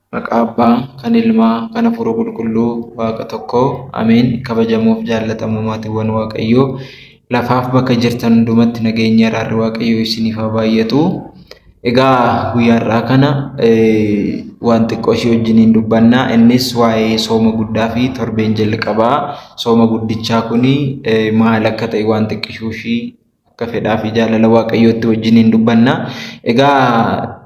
Maqaa Abbaa, kan Ilmaa, kan Hafuura Qulqulluu, Waaqa tokkoo. Ameen. Kabajamoo fi jaalatamuu maatiiwwan Waaqayyoo, lafaaf bakka jirtan hundumatti nageenya araarri Waaqayyoo isiniif haa baay'atu. Egaa guyyaa har'aa kana waan xiqqoo ishee wajjiniin dubbanna. Innis waa'ee sooma guddaa fi torbeen jalqabaa. Sooma guddichaa kuni maal akka ta'e waan xiqqishuu ishii akka fedhaa fi jaalala Waaqayyootti wajjiniin dubbanna. Egaa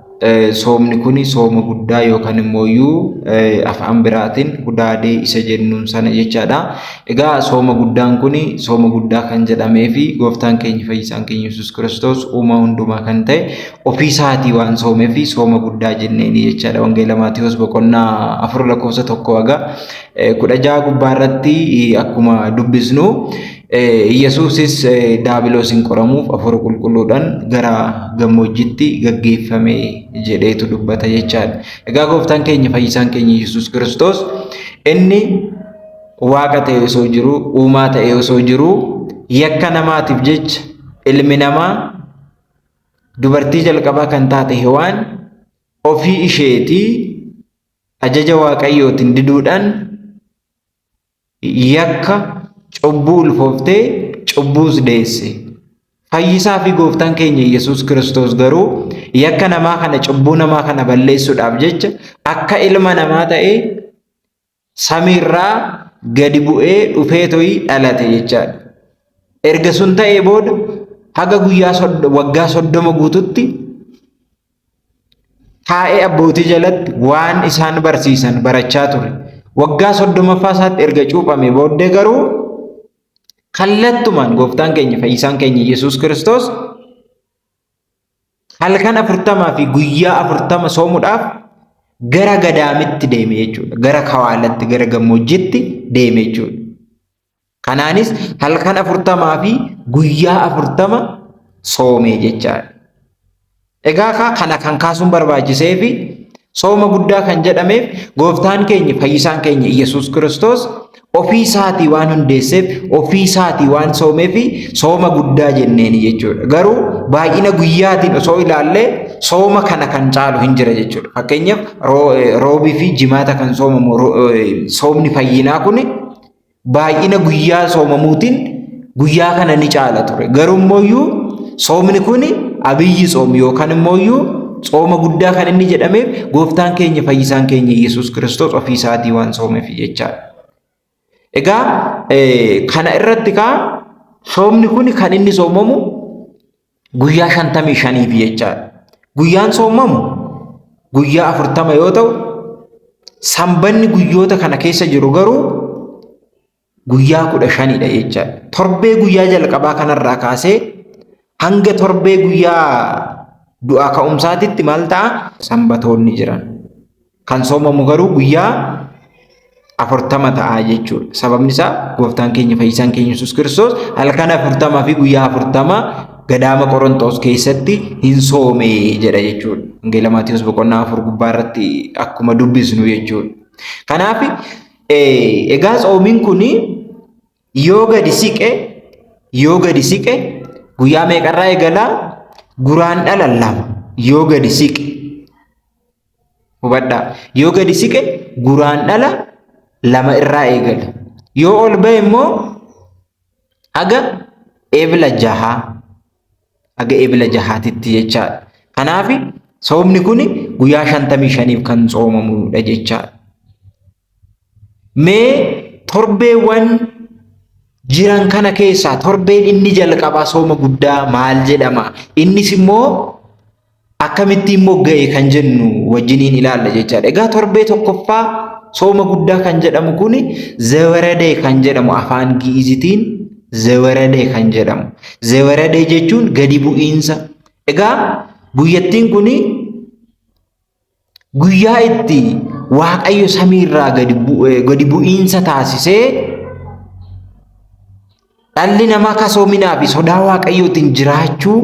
soomni kuni sooma guddaa yookaan immooyyuu afaan biraatiin hudaadee isa jennuun sana jechaadha. Egaa sooma guddaan kuni sooma guddaa kan jedhamee fi gooftaan keenya fayyisaan keenya Yesuus Kiristoos uumaa hundumaa kan ta'e ofii isaatii waan soomee fi sooma guddaa jenneeni jechaadha. Wangeela Maatiyos boqonnaa 4:16 gubbaa irratti akkuma dubbisnu Yesuusis daabiloosiin qoramuuf Hafuura Qulqulluudhaan gara gammoojjiitti gaggeeffame jedheetu dubbata jechaadha. Egaa gooftaan keenya fayyisaan keenya Yesuus Kiristoos inni waaqa ta'e osoo jiru, uumaa ta'e osoo jiru, yakka namaatiif jecha ilmi namaa dubartii jalqabaa kan taate Hewaan ofii isheetii ajaja Waaqayyootiin diduudhaan yakka cubbuu ulfooftee cubbuus deesse. Fayyisaa fi gooftaan keenya Yesuus Kiristoos garuu yakka namaa kana cubbuu namaa kana balleessuudhaaf jecha akka ilma namaa ta'ee samiirraa gadi bu'ee dhufee to'ii dhalate jechaadha. Erga sun ta'ee booda haga waggaa 30 guututti taa'ee abbootii jalatti waan isaan barsiisan barachaa ture. Waggaa 30ffaa isaatti erga cuuphame booddee garuu kallattumaan gooftaan keenya fayyisaan keenya Yesuus Kiristoos halkan 40 fi guyyaa 40 soomuudhaaf gara gadaamitti deeme jechuudha. Gara kawaalatti, gara gammoojjiitti deeme jechuudha. Kanaanis halkan 40 fi guyyaa 40 soomee jechaadha. Egaa kana kan kaasuun barbaachisee fi sooma guddaa kan jedhameef gooftaan keenya fayyisaan keenya Yesuus Kiristoos ofii isaatii waan hundeesseef ofii isaatii waan soomee fi sooma guddaa jenneeni jechuudha. Garuu baay'ina guyyaatiin osoo ilaallee sooma kana kan caalu hin jira jechuudha. Fakkeenyaaf roobii fi jimaata kan soomamu soomni fayyinaa kun baay'ina guyyaa soomamuutiin guyyaa kana ni caala ture. Garuu immoo soomni kun abiyyi soom yookaan immoo sooma guddaa kan inni jedhameef gooftaan keenya fayyisaan keenya Yesuus Kiristoos ofii isaatii waan soomeef jechaadha. Egaa kana irratti soomni kun kan inni soomamu guyyaa 55 jechaadha. Guyyaan soomamu guyyaa 40 yoo ta'u sanbanni guyyoota kana keessa jiru garuu guyyaa 15dha jechaadha. Torbee guyyaa jalqabaa kanarraa kaasee hanga torbee guyyaa du'aa ka'umsaatitti maal ta'a? Sanbatoonni jiran. Kan soomamu garuu guyyaa 40 ta'a jechuudha. Sababni isaa gooftaan keenya fayyisaan keenya Yesuus Kiristoos halkan 40 fi guyyaa 40 gadaama Qorontos keessatti hin soome jedha jechuudha. Wangeela Maatiyos boqonnaa 4 gubbaa irratti akkuma dubbisnu jechuudha. Kanaaf egaa soomiin kun yoo gadi siqe guyyaa meeqarraa eegalaa? Guraandhala 2 yoo gadi siqe. Hubadhaa. Yoo gadi siqe guraandhala 2 irraa eegala. Yoo ol ba'e immoo haga eebila 6titti jechaadha. Kanaaf soomni kun guyyaa 55 kan soomamudha jechaadha. Mee torbeewwan jiran kana keessaa torbeen inni jalqabaa sooma guddaa maal jedhama? Innis immoo akkamittiin mogga'e kan jennu wajjiniin ilaalla jechaadha. Egaa torbee tokkoffaa sooma guddaa kan jedhamu kun zewaradee kan jedhamu afaan Gi'izitiin zewaradee kan jedhamu. Zewaradee jechuun gadi bu'iinsa. Egaa guyyattiin kun guyyaa itti Waaqayyo samiirraa gadi bu'iinsa taasisee dhalli namaa kasoominaa fi sodaa Waaqayyootiin jiraachuu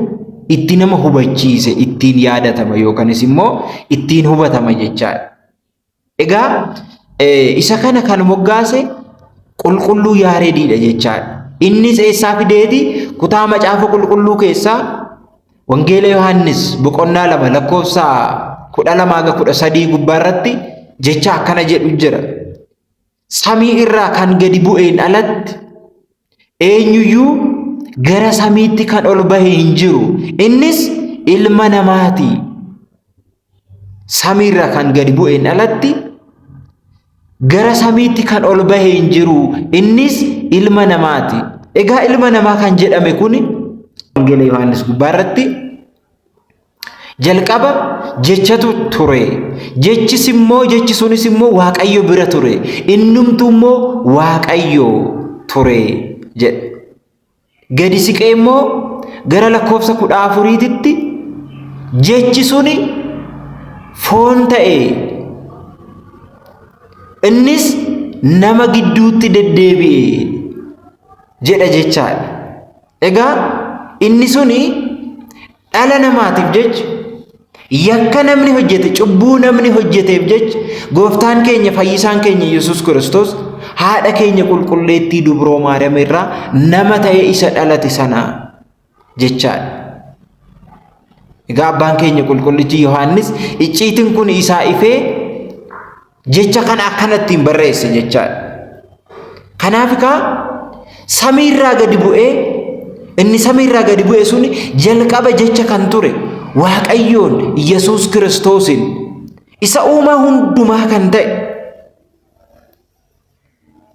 itti nama hubachiise, ittiin yaadatama yookaanis immoo ittiin hubatama jechaadha. Egaa isa kana kan moggaase qulqulluu Yaareediidha jechaadha. Innis eessaa fideeti? Kutaa macaafa qulqulluu keessaa Wangeela Yohaannis boqonnaa 2 lakkoofsa 12-13 gubbaa irratti jecha akkana jedhu jira. Samii irraa kan gadi bu'een alatti eenyuyyuu gara samiitti kan ol bahe hin jiru. Innis ilma namaati. Samii irraa kan gadi bu'een alatti gara samiitti kan ol bahe hin jiru. Innis ilma namaati. Egaa ilma namaa kan jedhame kuni Wangeela Yohaannis gubbaarratti jalqaba jechatu ture. Jechi sunis immoo Waaqayyo bira ture. Innumtu immoo Waaqayyo ture jedha. Gadi siqee immoo gara lakkoofsa 14tti jechi suni foon ta'e. Innis nama gidduutti deddeebi'e jedha jechaadha. Egaa inni suni dhala namaatiif jecha yakka namni hojjete, cubbuu namni hojjeteef jecha gooftaan keenya fayyisaan keenya Yesuus Kiristoos haadha keenya qulqulleettii dubroo Maariyaam irraa nama ta'ee isa dhalate sana jechaadha. Egaa abbaan keenya qulqullichi Yohaannis icciitiin kun isaa ifee jecha kana akkanattiin barreesse jechaadha. Kanaaf samiirraa gadi bu'ee inni samiirraa gadi bu'e suni jalqaba jecha kan ture Waaqayyoon Yesuus Kiristoosin isa uumaa hundumaa kan ta'e.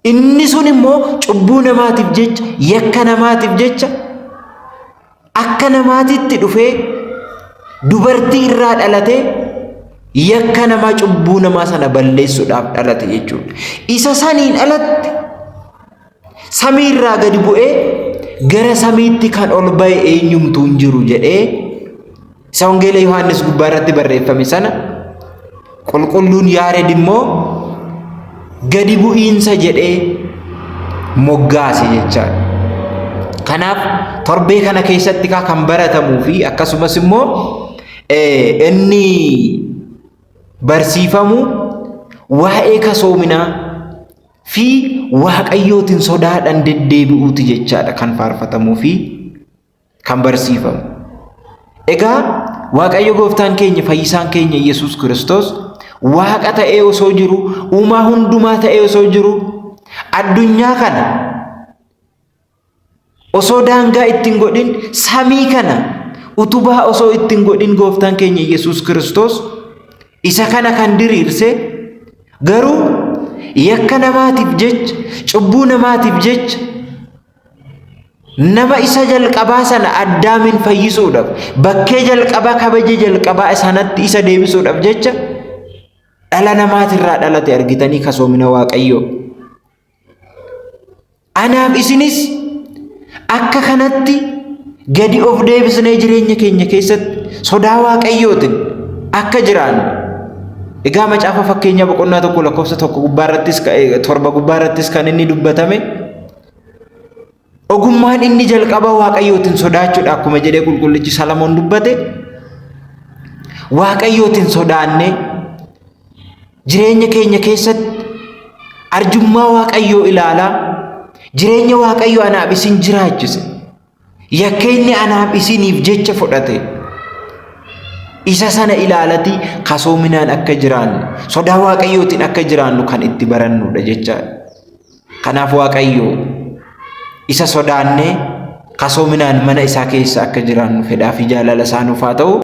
Inni sun immoo cubbuu namaatiif jecha, yakka namaatiif jecha akka namaatitti dhufee dubartii irraa dhalatee yakka namaa cubbuu namaa sana balleessuudhaaf dhalate jechuudha. Isa saniin alatti samiirraa gadi bu'ee gara samiitti kan ol ba'e eenyumtuu hin jiru jedhee isa Wangeela Yohaannis gubbaarratti barreeffame sana qulqulluun Yaared immoo gadi bu'iinsa jedhee moggaase jechaadha. Kanaaf torbee kana keessatti kan baratamuu fi akkasumas immoo inni barsiifamu waa'ee kasoominaa fi Waaqayyootiin sodaadhaan deddeebi'uuti jechaadha kan faarfatamuu fi kan barsiifamu. Egaa Waaqayyo gooftaan keenya fayyisaan keenya Yesuus Kiristoos Waaqa ta'ee osoo jiru, uumaa hundumaa ta'ee osoo jiru, addunyaa kana osoo daangaa ittiin godhin, samii kana utubaa osoo ittiin godhin gooftaan keenya Yesuus Kiristoos isa kana kan diriirse garuu yakka namaatiif jecha, cubbuu namaatiif jecha nama isa jalqabaa sana Addaamin fayyisuudhaaf, bakkee jalqabaa kabaja jalqabaa sanatti isa deebisuudhaaf jecha dhala namaatirraa dhalate argitanii kasoomina Waaqayyoo. Anaaf isinis akka kanatti gadi of deebisnee jireenya keenya keessatti sodaa Waaqayyootiin akka jiraannu. Egaa macaafa fakkeenya boqonnaa 1 lakkoofsa 1 gubbaarrattis 7 gubbaarrattis kan inni dubbatame ogummaan inni jalqaba Waaqayyootiin sodaachuudha akkuma jedhee qulqullichi Salamoon dubbate. Waaqayyootiin sodaannee jireenya keenya keessatti arjummaa Waaqayyoo ilaalaa, jireenya Waaqayyoo anaaf isin jiraachise, yakka inni anaaf isiniif jecha fudhate isa sana ilaalati kasoominaan akka jiraannu, sodaa Waaqayyootiin akka jiraannu kan itti barannudha jechaadha. Kanaaf Waaqayyoo isa sodaannee kasoominaan mana isaa keessa akka jiraannu fedhaa fi jaalala isaa nuuf haa ta'u.